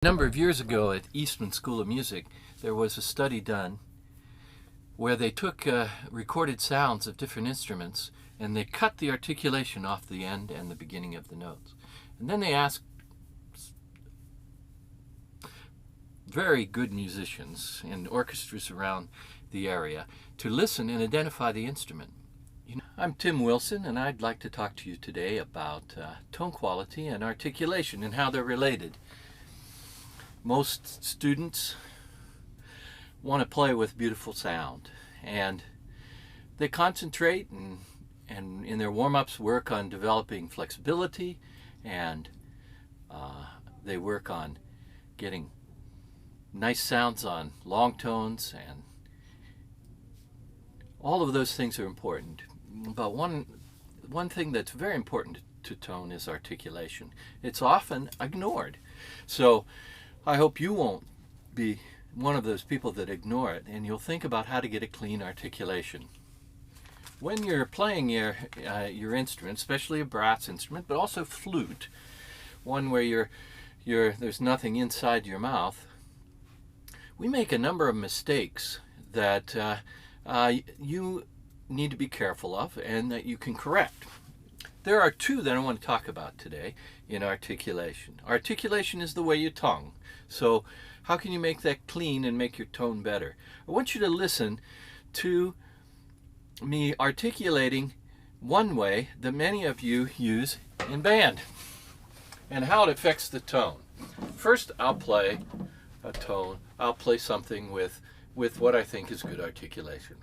A number of years ago at Eastman School of Music, there was a study done where they took recorded sounds of different instruments and they cut the articulation off the end and the beginning of the notes. And then they asked very good musicians and orchestras around the area to listen and identify the instrument. I'm Tim Wilson, and I'd like to talk to you today about tone quality and articulation and how they're related. Most students want to play with beautiful sound, and they concentrate and in their warm-ups work on developing flexibility, and they work on getting nice sounds on long tones, and all of those things are important. But one thing that's very important to tone is articulation. It's often ignored. So I hope you won't be one of those people that ignore it, and you'll think about how to get a clean articulation. When you're playing your instrument, especially a brass instrument, but also flute, one where there's nothing inside your mouth, we make a number of mistakes that you need to be careful of and that you can correct. There are two that I want to talk about today in articulation. Articulation is the way you tongue. So how can you make that clean and make your tone better? I want you to listen to me articulating one way that many of you use in band and how it affects the tone. First, I'll play a tone. I'll play something with what I think is good articulation.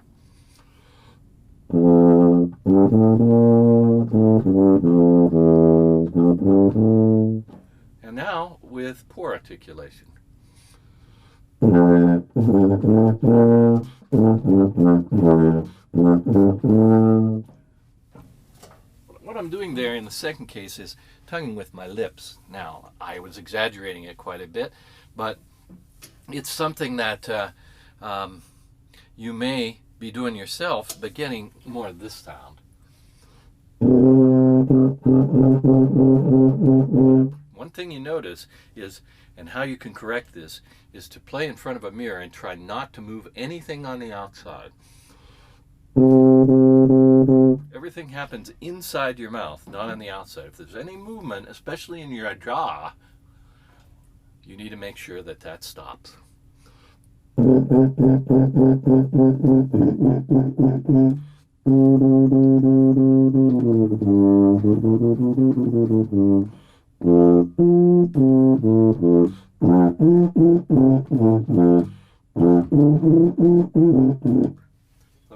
And now with poor articulation. What I'm doing there in the second case is tonguing with my lips. Now, I was exaggerating it quite a bit, but it's something that you may be doing yourself, but getting more of this sound. One thing you notice is, and how you can correct this, is to play in front of a mirror and try not to move anything on the outside. Everything happens inside your mouth, not on the outside. If there's any movement, especially in your jaw, you need to make sure that that stops. So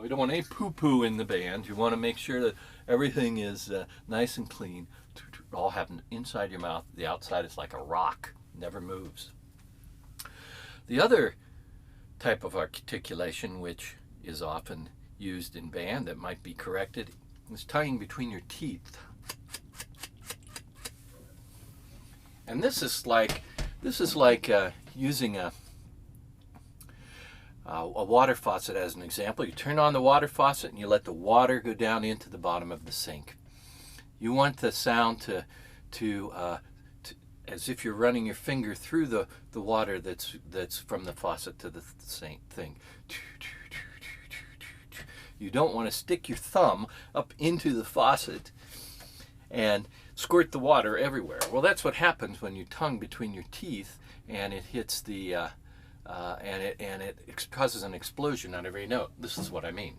we don't want any poo-poo in the band. You want to make sure that everything is nice and clean. All happen inside your mouth. The outside is like a rock, never moves. The other type of articulation, which is often used in band that might be corrected, is tonguing between your teeth. And this is like using a water faucet as an example. You turn on the water faucet and you let the water go down into the bottom of the sink. You want the sound to as if you're running your finger through the water that's from the faucet to the sink thing. You don't want to stick your thumb up into the faucet and squirt the water everywhere. Well, that's what happens when you tongue between your teeth, and it hits the and it causes an explosion on every note. This is what I mean.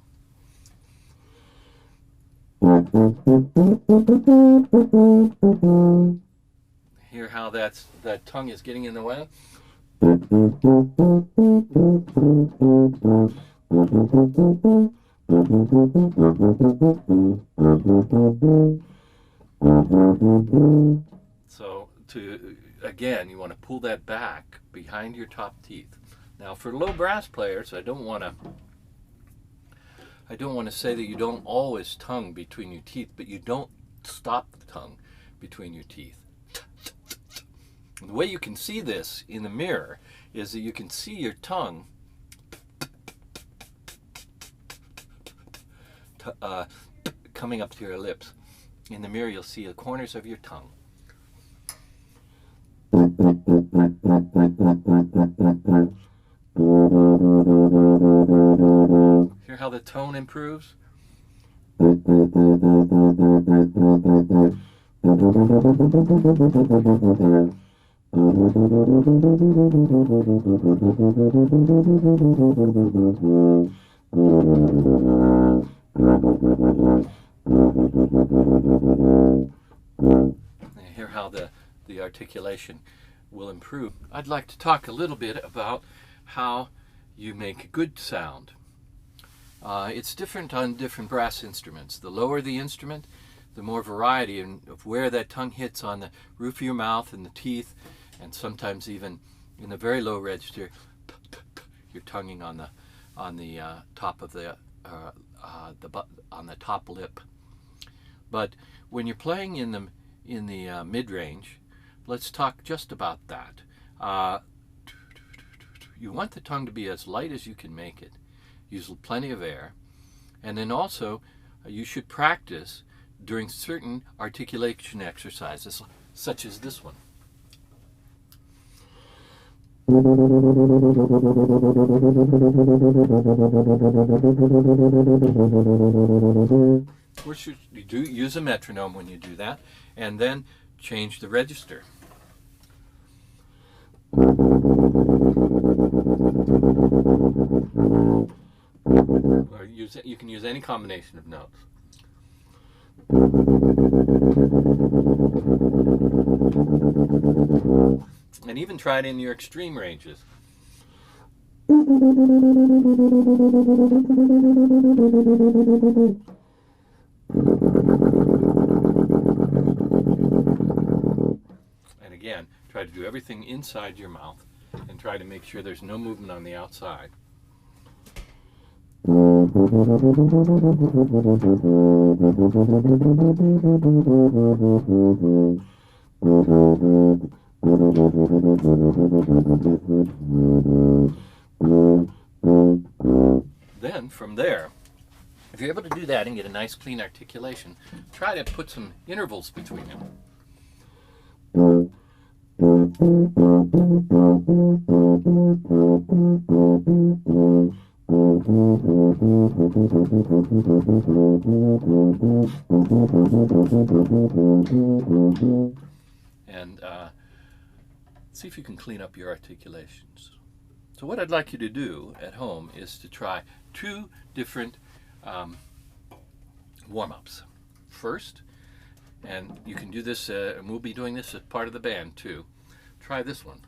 Hear how that tongue is getting in the way? So again, you want to pull that back behind your top teeth. Now, for low brass players, I don't want to say that you don't always tongue between your teeth, but you don't stop the tongue between your teeth. The way you can see this in the mirror is that you can see your tongue coming up to your lips. In the mirror, you'll see the corners of your tongue. improves. You hear how the articulation will improve. I'd like to talk a little bit about how you make good sound. It's different on different brass instruments. The lower the instrument, the more variety of where that tongue hits on the roof of your mouth and the teeth, and sometimes even in the very low register, you're tonguing on the top of on the top lip. But when you're playing in the mid-range, let's talk just about that. You want the tongue to be as light as you can make it. Use plenty of air. And then also, you should practice during certain articulation exercises, such as this one. You do use a metronome when you do that, and then change the register. Or you can use any combination of notes. And even try it in your extreme ranges. And again, try to do everything inside your mouth and try to make sure there's no movement on the outside. Then from there, if you're able to do that and get a nice clean articulation, try to put some intervals between them. And see if you can clean up your articulations. So what I'd like you to do at home is to try 2 different warm-ups. First, and you can do this, and we'll be doing this as part of the band too. Try this one.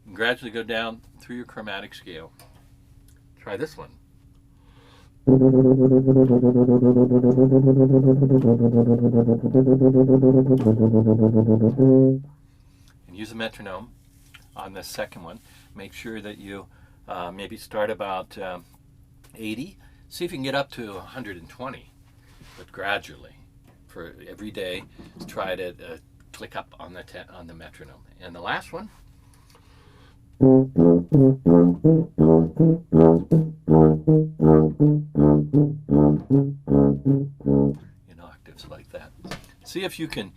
And gradually go down through your chromatic scale. Try this one. And use a metronome on the second one. Make sure that you maybe start about 80. See if you can get up to 120, but gradually. For every day, try to click up on the metronome. And the last one. In octaves like that. See if you can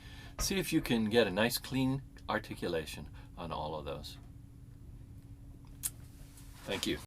get a nice clean articulation on all of those. Thank you.